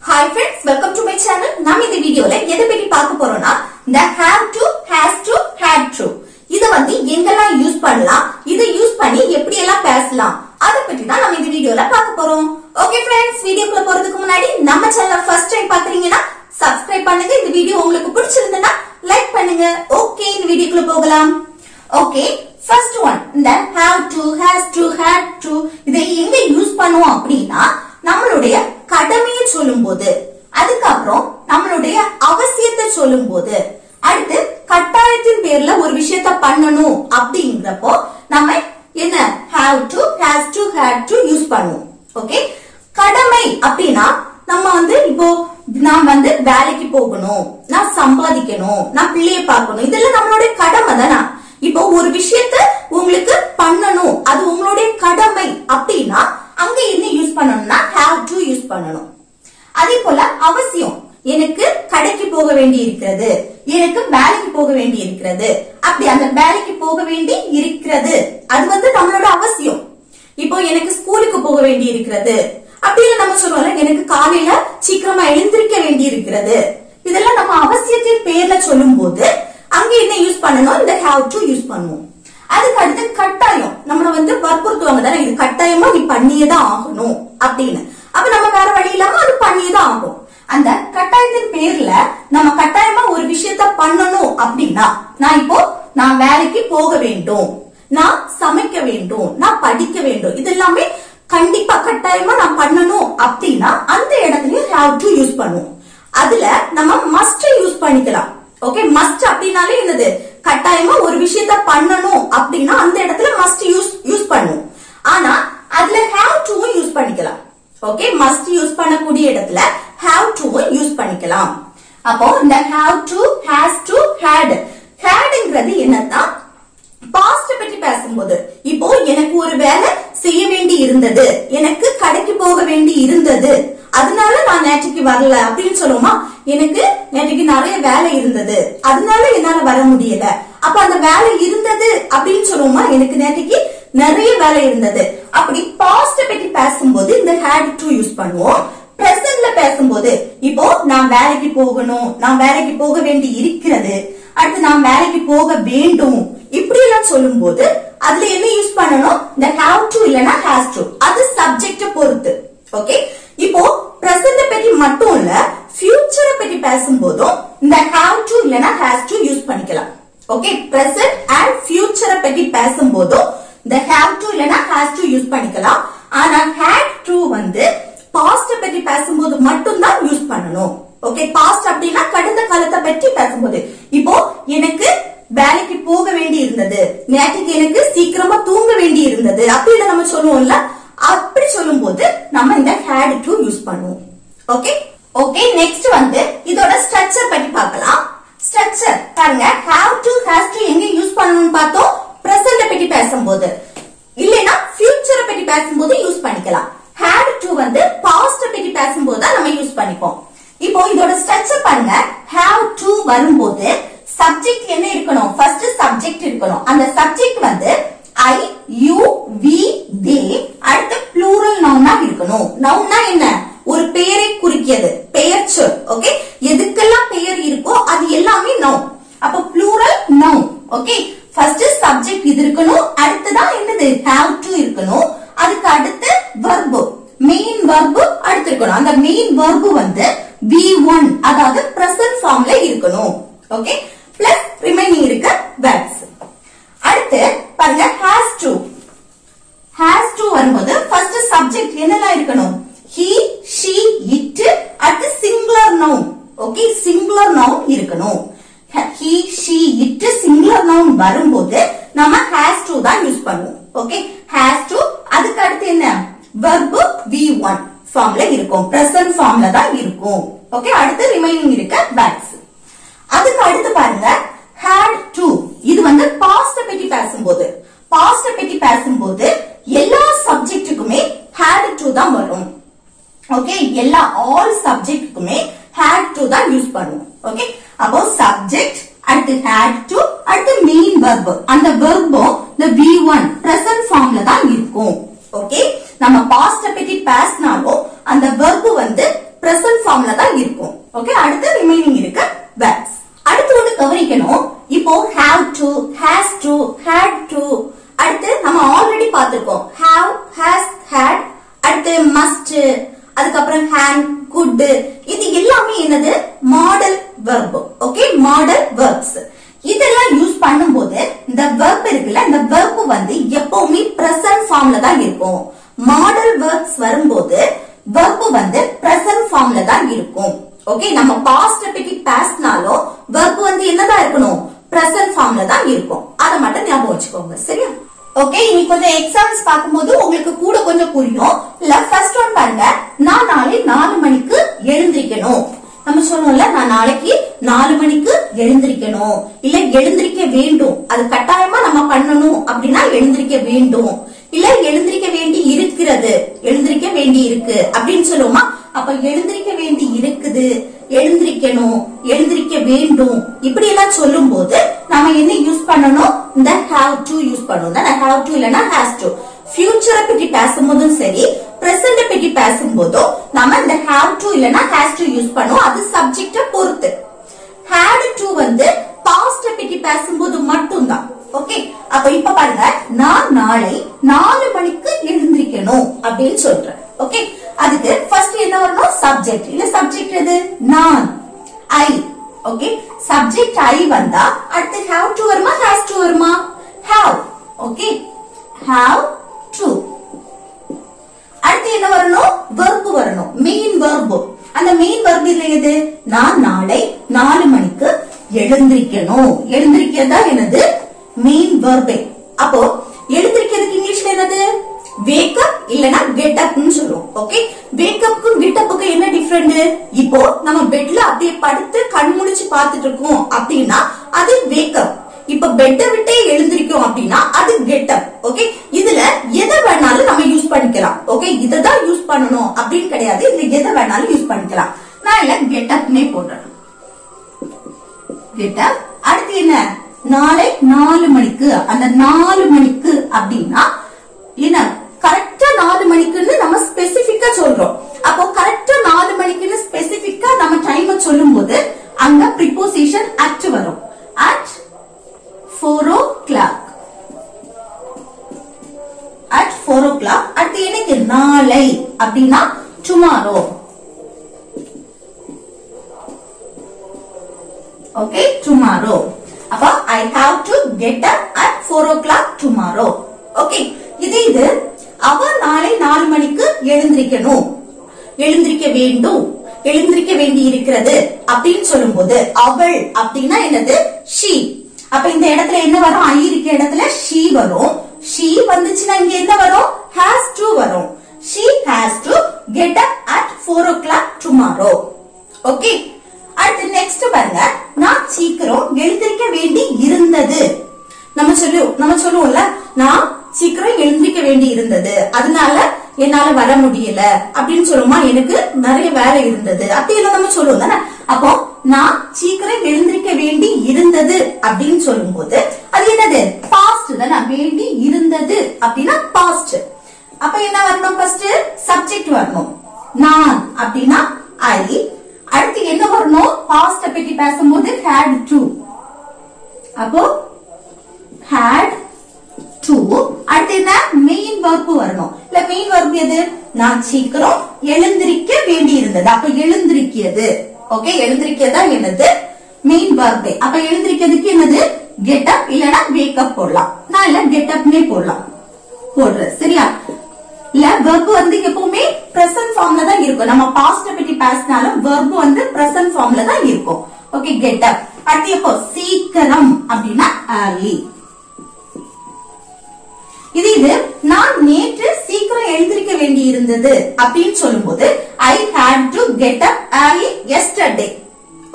Hi friends, welcome to my channel. நாம் இந்த வீடியோல எதை பத்தி பார்க்க போறோம்னா the have to, has to, had to. இத வந்து எங்கெல்லாம் யூஸ் பண்ணலாம், இத யூஸ் பண்ணி எப்படி எல்லாம் பேசலாம், அத பத்தி தான் நம்ம இந்த வீடியோல பார்க்க போறோம். ஓகே फ्रेंड्स, வீடியோக்குள்ள போறதுக்கு முன்னாடி நம்ம சேனலை ஃபர்ஸ்ட் டைம் பாக்குறீங்கன்னா சப்ஸ்கிரைப் பண்ணுங்க. இந்த வீடியோ உங்களுக்கு பிடிச்சிருந்தா லைக் பண்ணுங்க. ஓகே, இந்த வீடியோக்குள்ள போகலாம். ஓகே, ஃபர்ஸ்ட் ஒன் இந்த have to, has to, had to இதை எங்க யூஸ் பண்ணுவோம் அப்படின்னா நம்மளுடைய கடமையை சொல்லும்போது, அதுக்கப்புறம் நம்மளுடைய அவசியத்தை சொல்லும்போது, அடுத்து கட்டாயத்தின் பேர்ல ஒரு விஷயத்த பண்ணணும் அப்படிங்கிறப்போ நம்ம என்ன have to, has to, had to use பண்ணுவோம். ஓகே, கடமை அப்படின்னா நம்ம வந்து இப்போ நான் வந்து வேலைக்கு போகணும், நான் சம்பாதிக்கணும், நான் பிள்ளைய பார்க்கணும், இதெல்லாம் நம்மளுடைய கடமை தானே. இப்போ ஒரு விஷயத்த உங்களுக்கு பண்ணணும், அது உங்களுடைய கடமை அப்படின்னா அங்க என்ன யூஸ் பண்ணணும்னா have to யூஸ் பண்ணணும். அதே போல அவசியம், எனக்கு கடைக்கு போக வேண்டி இருக்கிறது, எனக்கு வேலைக்கு போக வேண்டி இருக்கிறது, அப்படி அந்த வேலைக்கு போக வேண்டி இருக்கிறது அது வந்து நம்மளோட அவசியம். இப்போ எனக்கு ஸ்கூலுக்கு போக வேண்டி இருக்கிறது அப்படின்னு நம்ம சொல்றோம்ல, எனக்கு காலையில சீக்கிரமா எழுந்திருக்க வேண்டி இருக்கிறது, இதெல்லாம் நம்ம அவசியத்தின் பேர்ல சொல்லும் போது அங்க என்ன யூஸ் பண்ணணும், இந்த have to யூஸ் பண்ணுவோம். அதுக்கு அடுத்து கட்டாயம், நம்மள வந்து வற்புறுத்துவாங்க தானே, இது கட்டாயமா நீ பண்ணியேதான் ஆகணும் அப்படின்னு. அப்ப நம்ம வேற வழி இல்லாம அது பண்ணியேதான் ஆகும். அந்த கட்டாயத்தின் பேர்ல நம்ம கட்டாயமா ஒரு விஷயத்த பண்ணணும் அப்படின்னா, நான் வேலைக்கு போக வேண்டும், நான் சமைக்க வேண்டும், நான் படிக்க வேண்டும், இது எல்லாமே கண்டிப்பா கட்டாயமா நான் பண்ணணும் அப்படின்னா அந்த இடத்துலயும் have to யூஸ் பண்ணுவோம். அதுல நம்ம must யூஸ் பண்ணிக்கலாம். ஓகே, மஸ்ட் அப்படினாலே என்னது, கட்டாயமா ஒரு விஷயத்த பண்ணணும் அப்படின்னா அந்த இடத்துல மஸ்ட் யூஸ் பண்ணுவோம். ஆனா அதுல have to யூஸ் பண்ணிக்கலாம். ஓகே, மஸ்ட் யூஸ் பண்ணக்கூடிய இடத்துல have to யூஸ் பண்ணிக்கலாம். அப்போ இந்த have to, has to, hadங்கிறது என்னன்னா பாஸ்ட் பத்தி பேசும்போது, இப்போ எனக்கு ஒரு வேலை செய்ய வேண்டி இருந்தது, எனக்கு கடைக்கு போக வேண்டி இருந்தது, அதனால நான் நேற்றுக்கு வரல அப்படின்னு சொல்லுவோமா, எனக்கு நேற்றுக்கு நிறைய வேலை இருந்தது அதனால என்னால வர முடியல, அப்ப அந்த வேலை இருந்தது அப்படின்னு சொல்லுவோமா, எனக்கு நேற்றுக்கு நிறைய வேலை இருந்தது. அப்படி பாஸ்ட் பத்தி பேசும்போது இந்த had to யூஸ் பண்ணுவோம். பிரசன்ட்ல பேசும்போது, இப்போ நான் வேலைக்கு போகணும், நான் வேலைக்கு போக வேண்டி இருக்கிறது, அடுத்து நான் வேலைக்கு போக வேண்டும், இப்படி எல்லாம் சொல்லும் போது அதுல என்ன யூஸ் பண்ணணும், இந்த have to இல்லனா has to, அது சப்ஜெக்ட பொறுத்து. ஓகே, இப்போ பிரசன்ட் பத்தி மட்டும் இல்ல, ஃபியூச்சரை பத்தி பேசும்போதும் இந்த have to இல்லனா has to யூஸ் பண்ணிக்கலாம். ஓகே, பிரசன்ட் அண்ட் ஃபியூச்சரை பத்தி பேசும்போதும் இந்த have to இல்லனா has to யூஸ் பண்ணிக்கலாம். ஆனா had to வந்து பாஸ்ட் பத்தி பேசும்போது மட்டும் தான் யூஸ் பண்ணணும். ஓகே, பாஸ்ட் அப்படின்னா கடந்த காலத்தை பற்றி பேசும்போது, இப்போ எனக்கு வேலைக்கு போக வேண்டி இருந்தது, நேற்றுக்கு எனக்கு சீக்கிரமா தூங்க வேண்டி இருந்தது அப்படின்னு நம்ம சொல்லுவோம்ல, அப்படி சொல்லும் போது நம்ம இந்த had to யூஸ் பண்ணுவோம். ஓகே ஓகே, நெக்ஸ்ட் வந்து இதோட ஸ்ட்ரக்சர் பத்தி பார்க்கலாம். ஸ்ட்ரக்சர் பாருங்க, have to, has to எங்க யூஸ் பண்ணணும்னு பார்த்தோம், பிரசன்ட் பத்தி பேசும்போது, இல்லனா ஃபியூச்சரை பத்தி பேசும்போது யூஸ் பண்ணிக்கலாம். had to வந்து பாஸ்ட் பத்தி பேசும்போது தான் நம்ம யூஸ் பண்ணிப்போம். இப்போ இதோட ஸ்ட்ரக்சர் பாருங்க, have to வரும்போது சப்ஜெக்ட் என்ன இருக்கணும், ஃபர்ஸ்ட் சப்ஜெக்ட் இருக்கணும். அந்த சப்ஜெக்ட் வந்து I, you, we, they, அடுத்து ப்ளூரல் நவுனா இருக்கணும். நவுனா என்ன, ஒரு பெயரை குறிக்கிறது, பெயர் சொல். ஓகே, எதுக்கெல்லாம் பெயர் இருக்கோ அது எல்லாமே நவுன். அப்ப plural noun. Okay, first subject இது இருக்கணும், அடுத்துதான் என்னது have to இருக்கணும், அதுக்கு அடுத்து verb, மெயின் verb அடுத்து இருக்கணும். அந்த மெயின் verb வந்து V1, அதாவது பிரசன்ட் ஃபார்ம்ல இருக்கணும். ஓகே, பிளஸ் ரிமைனிங் இருக்க verbs. அடுத்து பாருங்க, has to வரும்போது ஃபர்ஸ்ட் சப்ஜெக்ட் என்னெல்லாம் இருக்கணும், he, she, it, அடுத்து singular noun. Okay, singular noun இருக்கணும். he, she, it singular noun வரும்போது நம்ம has to தான் யூஸ் பண்ணுவோம். ஓகே, has to, அதுக்கு அடுத்து என்ன verb V1 ஃபார்ம்ல இருக்கும், பிரசன்ட் ஃபார்ம்ல தான் இருக்கும். ஓகே, அடுத்து ரிமைனிங் இருக்க verbs. அதுக்கு அடுத்து பாருங்க, had to, இது வந்து பாஸ்ட் பத்தி பேசும்போது, பாஸ்ட் பத்தி பேசும்போது எல்லா சப்ஜெக்ட்டுக்குமே had to தான் வரும். ஓகே, எல்லா ஆல் சப்ஜெக்ட்டுக்குமே had to தான் யூஸ் பண்ணுவோம். ஓகே, அப்போ சப்ஜெக்ட் அடுத்து had to, அடுத்து மெயின் verb, அந்த வெர்பும் இந்த V1 பிரசன்ட் ஃபார்ம்ல தான் இருக்கும். ஓகே, நம்ம பாஸ்ட் பத்தி பேசினாலும் அந்த verb வந்து present form ஓகே, அடுத்து ரிமைனிங் இருக்கு verbs. அடுத்து ஒண்ணு கவனிக்கணும். இப்போ have to, has to, had to, அடுத்து நம்ம ஆல்ரெடி பார்த்திருக்கோம் have, has, had, அடுத்து must, அதுக்கப்புறம் can, could, இது எல்லாமே என்னது model verb. Okay, model verbs. இதெல்லாம் யூஸ் பண்ணும்போது இந்த verb இருக்குல்ல, இந்த verb வந்து எப்பவுமே present formல தான் இருக்கும். மாடல் verbs வரும்போது verb வந்து present formல தான் இருக்கும். ஓகே, நம்ம past பத்தி பேசினாலும் verb வந்து என்னதான் இருக்கணும், present formல தான் இருக்கும். அத மட்டும் ஞாபகம் வச்சுக்கோங்க, சரியா? ஓகே, இனி கொஞ்சம் எக்ஸாம்பிள்ஸ் பார்க்கும்போது உங்களுக்கு கூட கொஞ்சம் புரியும். இல்ல ஃபர்ஸ்ட் ஒன் பாருங்க, நான் நாளை 4 மணிக்கு எழுந்திருக்கணும். நம்ம சொல்லுவோம்ல, நான் நாளைக்கு 4 மணிக்கு எழுந்திருக்கணும், இல்ல எழுந்திருக்க வேண்டும், அது கட்டாயமா நம்ம பண்ணணும் அப்படின்னா எழுந்திருக்க வேண்டும், இல்ல எழுந்திருக்க வேண்டி இருக்கிறது, எழுந்திருக்க வேண்டி இருக்கு அப்படின்னு சொல்லுவோமா? அப்ப எழுந்திருக்க வேண்டி இருக்குது, எழுந்திருக்கணும், எழுந்திருக்க வேண்டும், இப்படி எல்லாம் சொல்லும் போது நாம என்ன யூஸ் பண்ணணும், இந்த have to யூஸ் பண்ணுவோம். have to இல்லனா has to. ஃபியூச்சரை பத்தி பேசும்போதும் சரி, பிரசன்ட் பத்தி பேசும்போதும் நாம இந்த have to இல்லனா has to யூஸ் பண்ணுவோம். அது சப்ஜெக்ட பொறுத்து. had to வந்து past பத்தி பேசும்போது மட்டும்தான். ஓகே, அப்ப இப்ப பாருங்க, நான் நாளை 4 மணிக்கு எழுந்திருக்கணும் அப்படின்னு சொல்றேன். ஓகே, அதுக்கு ஃபர்ஸ்ட் என்ன வரணும், சப்ஜெக்ட். இல்ல சப்ஜெக்ட் எது, நான், ஐ. ஓகே, சப்ஜெக்ட் ஐ வந்தா அடுத்து have to வருமா, has to வருமா, have. Okay, have to. அடுத்து என்ன வரணும், verb வரணும், மெயின் verb. அந்த மெயின் verb இதுல எது, நான் நாளை 4 மணிக்கு எழுந்திருக்கணும். எழுந்திருக்கிறதா என்னது, மெயின் verb. அப்போ எழுந்திருக்கிறதுக்கு இங்கிலீஷ்ல என்னது, wake up இல்லனா get up னு சொல்றோம். ஓகே, wake up க்கும் get up க்கும் என்ன டிஃபரண்ட்? இப்போ நம்ம பெட்ல அப்படியே படுத்து கண் முழிச்சு பார்த்துட்டு இருக்கோம் அப்படினா அது wake up. இப்ப பெட்டை விட்டே எழுந்திருக்கோம் அப்படினா அது get up. ஓகே, இதுல எதை வேணாலும் நம்ம யூஸ் பண்ணிக்கலாம். ஓகே, இததான் யூஸ் பண்ணனும் அப்படினு கிடையாது, இதுல எதை வேணாலும் யூஸ் பண்ணிக்கலாம். நான் இல்ல get up னே போடுறேன். get up. அடுத்து என்ன, நாளை 4 மணிக்கு. அந்த 4 மணிக்கு அப்படின்னா என்ன, கரெக்டா 4 மணிக்குன்னு நம்ம ஸ்பெசிபிக்கா சொல்றோம். அப்போ கரெக்டா 4 மணிக்குன்னு ஸ்பெசிபிக்கா நம்ம டைம் சொல்லும் போது அங்க ப்ரிபோசிஷன் at வரும். at 4 o'clock. at 4 o'clock. அடுத்து எனக்கு நாளை அப்படின்னா tomorrow. Okay, tomorrow. அப்ப I have to get up at 4 o'clock tomorrow. Okay, இது அவ நாளை 4 மணிக்கு எழுந்திருக்கணும், எழுந்திருக்க வேண்டும், எழுந்திருக்க வேண்டி இருக்கிறது அப்படின்னு சொல்லும்போது அவள் அப்படின்னா என்னது, she. அப்ப இந்த இடத்துல என்ன வரும், I இருக்க இடத்துல she வரும். she வந்துச்சுன்னா இங்க என்ன வரும், has to வரும். she has to get up at 4 o'clock tomorrow. Okay, அடுத்து நெக்ஸ்ட் பாருங்க, நான் சீக்கிரம் எழுந்திருக்க வேண்டி இருந்தது. நம்ம சொல்லுவோம்ல, நான் சீக்கிரம் எழுந்திருக்க வேண்டி இருந்தது, அதனால என்னால வர முடியல அப்படின்னு சொல்லுமா, எனக்கு நிறைய வேலை இருந்தது அப்படியெல்லாம் நம்ம சொல்லுவோம் தானே. அப்போ நான் சீக்கிரம் எழுந்திருக்க வேண்டி இருந்தது அப்படின்னு சொல்லும் போது அது என்னது, பாஸ்ட் தானே. வேண்டி இருந்தது அப்படின்னா பாஸ்ட். அப்ப என்ன வரணும், ஃபர்ஸ்ட் சப்ஜெக்ட் வரணும். நான் அப்படின்னா ஐ. அடுத்து என்ன வரணும், பாஸ்ட் பத்தி பேசும்போது had to. அப்போ had to. அடுத்து என்ன, மெயின் verb வரணும். இல்ல மெயின் verb எது, நான் சீக்கிரம் எழுந்திருக்க வேண்டி இருந்தது. அப்ப எழுந்திருக்கிறது. ஓகே, எழுந்திருக்கிறதா என்னது, மெயின் verb. அப்ப எழுந்திருக்கிறதுக்கு என்னது, get up இல்லனா wake up போடலாம். நான் இல்ல get up னே போடுறேன், சரியா? இல்ல verb வந்து எப்பவுமே present formல தான் இருக்கும். நம்ம past பத்தி பேசினாலும் verb வந்து present formல தான் இருக்கும். Okay, get up. அடுத்து எப்போ, சீக்கிரம் அப்படின்னா early. இது நான் நேற்று சீக்கிரம் எழுந்திருக்க வேண்டி இருந்தது அப்படின்னு சொல்லும்போது I had to get up early yesterday.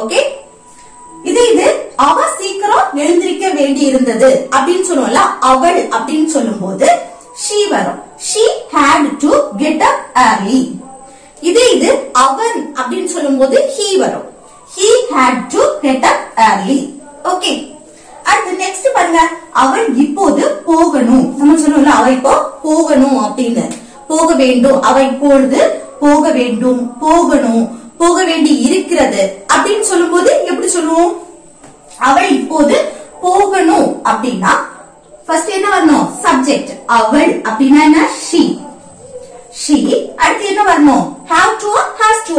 Okay, இது அவ சீக்கிரம் எழுந்திருக்க வேண்டி இருந்தது அப்படின்னு சொல்லுவோம்ல, அவள் அப்படின்னு சொல்லும்போது she வரும். she had to get up early. இது அவன் அப்படின்னு சொல்லும்போது he வரும். he had to get up early. Okay, அடுத்து நெக்ஸ்ட் பாருங்க, அவள் இப்போது போகணும். நம்ம சொல்லுவோம்ல, அவ இப்போ போகணும் அப்படின்னு, போக வேண்டும், அவ இப்பொழுது போக வேண்டும், போகணும், போக வேண்டி இருக்கிறது அப்படின்னு சொல்லும்போது எப்படி சொல்லுவோம்? அவள் இப்போது போகணும் அப்படின்னா ஃபர்ஸ்ட் என்ன வரணும்? சப்ஜெக்ட். அவள் அப்படின்னா என்ன? she. she. அடுத்து என்ன வரணும்? have to has to.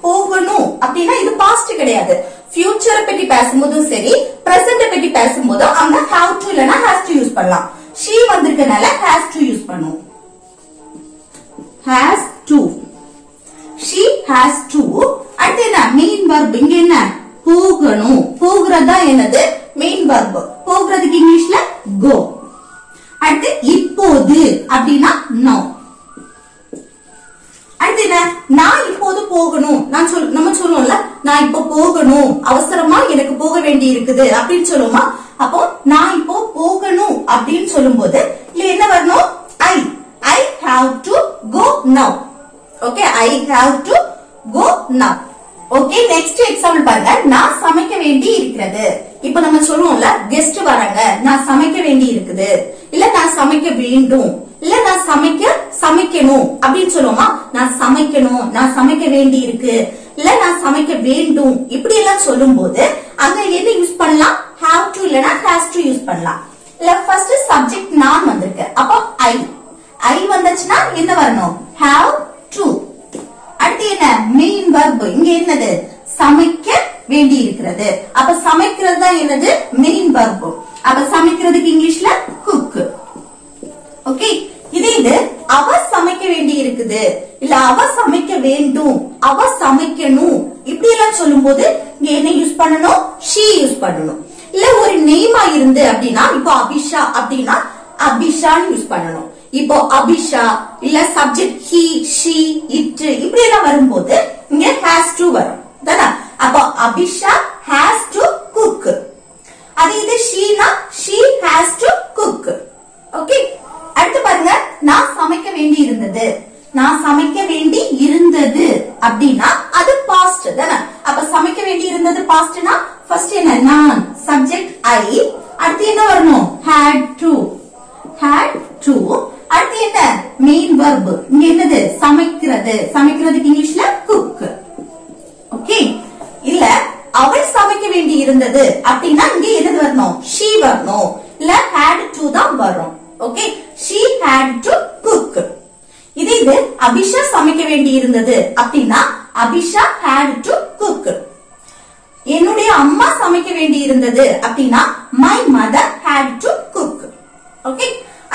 போகணும் அப்படின்னா இது பாஸ்ட் கிடையாது. ஃபியூச்சரை பத்தி பேசும்போதும் சரி, பிரசன்ட் பத்தி பேசும்போதும் அங்க have to இல்லனா has to யூஸ் பண்ணலாம். she வந்திருக்கனால has to யூஸ் பண்ணுவோம். has to. she has to. அடுத்து என்ன? Main verb. இங்க என்ன? போகணும். போகிறதா என்னது? Main verb. போகிறதுக்கு இங்கிலீஷ்ல go. அடுத்து இப்போது அப்படின்னா now. அடுத்து என்ன? நான் இப்போது போகணும். நம்ம சொல்லுவோம்ல, நான் இப்போ போகணும், அவசரமா எனக்கு போக வேண்டி இருக்குது அப்படின்னு சொல்லுவோமா? அப்போ நான் இப்போ போகணும் அப்படின்னு சொல்லும்போது இல்ல என்ன வரணும்? I have to go now. Okay, I have to go now. Okay, next example பாருங்க. நான் சமைக்க வேண்டி இருக்கிறது. இப்ப நம்ம சொல்லுவோம்ல, கெஸ்ட் வராங்க, நான் சமைக்க வேண்டி இருக்குது, இல்ல நான் சமைக்க வேண்டும், இல்ல நான் சமைக்கணும் அப்படின்னு சொல்லுவோமா? நான் சமைக்கணும், நான் சமைக்க வேண்டி இருக்கு, இல்ல நான் சமைக்க வேண்டும், இப்படி எல்லாம் சொல்லும் போது அங்க என்ன யூஸ் பண்ணலாம்? have to இல்லனா has to யூஸ் பண்ணலாம். இல்ல ஃபர்ஸ்ட் சப்ஜெக்ட் நான் வந்திருக்கு, அப்போ I வந்துச்சுன்னா என்ன வரணும்? have to. அடுத்து என்ன? Main verb. இங்க என்னது? சமைக்க வேண்டி இருக்கிறது. அப்ப சமைக்கிறது தான் என்னது? Main verb. அப்ப சமைக்கிறதுக்கு இங்கிலீஷ்ல cook. ஓகே, இது அவ சமைக்க வேண்டி இருக்குது, இல்ல அவ சமைக்க வேண்டும், அவ சமைக்கணும், இப்படி எல்லாம் சொல்லும் போது இங்க என்ன யூஸ் பண்ணணும்? she யூஸ் பண்ணணும். இல்ல ஒரு நேமா இருந்து அப்படின்னா, இப்போ அபிஷா அப்படின்னா அபிஷான்னு யூஸ் பண்ணணும். இப்போ அபிஷா இல்ல சப்ஜெக்ட் he, she, it இப்படி எல்லாம் வரும்போது இங்க has to வரும். அப்போ அபிஷா has to cook. அது இது she னா she has to cook. Okay, அடுத்து பாருங்க. நான் சமைக்க வேண்டி இருந்தது. நான் சமைக்க வேண்டி இருந்தது அப்படின்னா அது பாஸ்ட் தானே? அப்ப சமைக்க வேண்டி இருந்தது பாஸ்ட்னா ஃபர்ஸ்ட் என்ன? நான், சப்ஜெக்ட் I. அடுத்து என்ன வரணும்? had to. அடுத்து என்ன? Main verb. இங்க என்னது? சமைக்கிறது. சமைக்கிறதுக்கு இங்கிலீஷ்ல cook. ஓகே, இல்ல அவள் சமைக்க வேண்டி இருந்தது அப்படின்னா இங்க என்னது வரணும்? she வரணும், இல்ல had to தான் வரும். Okay, she had to cook. இது அபிஷா சமைக்க வேண்டி இருந்தது அப்படின்னா அபிஷா had to cook. என்னுடைய அம்மா சமைக்க வேண்டி இருந்தது அப்படின்னா my mother had to cook. Okay,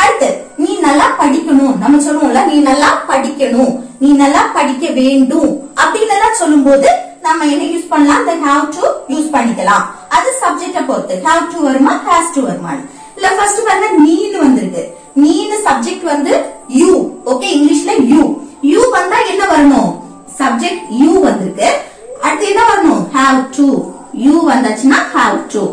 அடுத்து நீ நல்லா படிக்கணும். நம்ம சொல்லுவோம்ல, நீ நல்லா படிக்கணும், நீ நல்லா படிக்க வேண்டும் அப்படின்னு சொல்லும் போது நம்ம என்ன யூஸ் பண்ணலாம்? the have to யூஸ் பண்ணிக்கலாம். அது சப்ஜெக்ட பொறுத்து have to வருமா has to வருமா? இல்ல ஃபர்ஸ்ட் பாருங்க, நீன்னு வந்திருக்கு. நீன்னு சப்ஜெக்ட் வந்து you. ஓகே, இங்கிலீஷ்ல you வந்தா என்ன வரணும்? சப்ஜெக்ட் you வந்திருக்கு. அடுத்து என்ன வரணும்? have to. you வந்தாச்சுன்னா have to.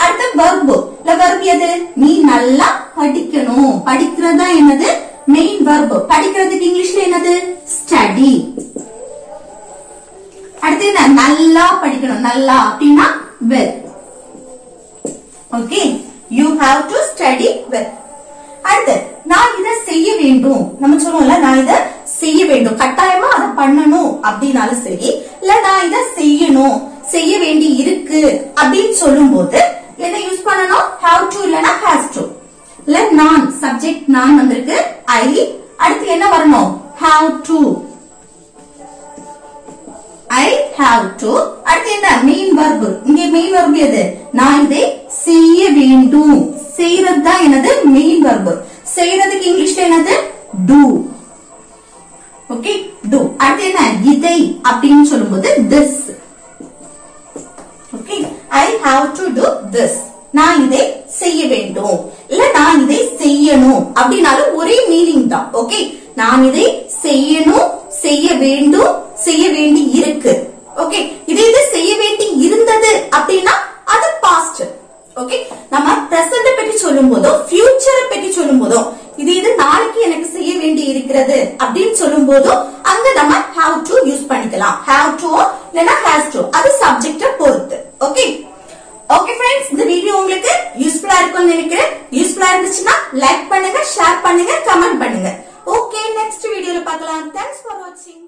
அடுத்து verb. இல்ல verb எது? நீ நல்லா படிக்கணும். படிக்கிறதா என்னது? Main verb. படிக்கிறதுக்கு இங்கிலீஷ்ல என்னது? study. அடுத்து என்ன? நல்லா படிக்கணும். நல்லா அப்படின்னா well. Okay, you have to study well. அடுத்து நான் இத செய்ய வேண்டும். நம்ம சொல்லுவோம்ல, நான் இத செய்ய வேண்டும், கட்டாயமா அதை பண்ணணும் அப்படின்னாலும் சரி, இல்ல நான் இத செய்யணும், செய்ய வேண்டி இருக்கு அப்படின்னு சொல்லும் போது என்ன யூஸ் பண்ணணும்? have to இல்லனா has to. இல்ல நான், சப்ஜெக்ட் நான் வந்திருக்கு I. அடுத்து என்ன வரணும்? have to. I have to. அடுத்து என்ன? Main verb. இங்க மெயின் verb எது? நான் இதை செய்ய வேண்டும். செய்யறது தான் என்னது? Main verb. செய்யறதுக்கு இங்கிலீஷ்ல என்னது? do. Okay, do. அடுத்து என்ன? இதை அப்படின்னு சொல்லும்போது this. Okay, I have to do this. நான் இதை செய்ய வேண்டும், இல்ல நான் இதை செய்யணும் அப்படினாலும் ஒரே மீனிங் தான். ஓகே, நான் இதை செய்யணும், செய்ய வேண்டும், செய்ய வேண்டி இருக்கு. ஓகே, இது செய்ய வேண்டி இருந்தது அப்படின்னா அது பாஸ்ட். ஓகே, நம்ம பிரசன்ட் பத்தி சொல்லும் போதும் ஃபியூச்சரை பத்தி சொல்லும் போதும் இது நாளைக்கு எனக்கு செய்ய வேண்டி இருக்கிறது அப்படின்னு சொல்லும் போதும் அங்க நம்ம have to யூஸ் பண்ணிக்கலாம். have to இல்லனா has to, அது சப்ஜெக்ட பொறுத்து. ஓகே, ஓகே फ्रेंड्स, இந்த வீடியோ உங்களுக்கு யூஸ்ஃபுல்லா இருக்கும்னு நினைக்கிறேன். யூஸ்ஃபுல்லா இருந்துச்சுன்னா லைக் பண்ணுங்க, ஷேர் பண்ணுங்க, கமெண்ட் பண்ணுங்க. ஓகே, நெக்ஸ்ட் வீடியோல பார்க்கலாம். Thanks for watching.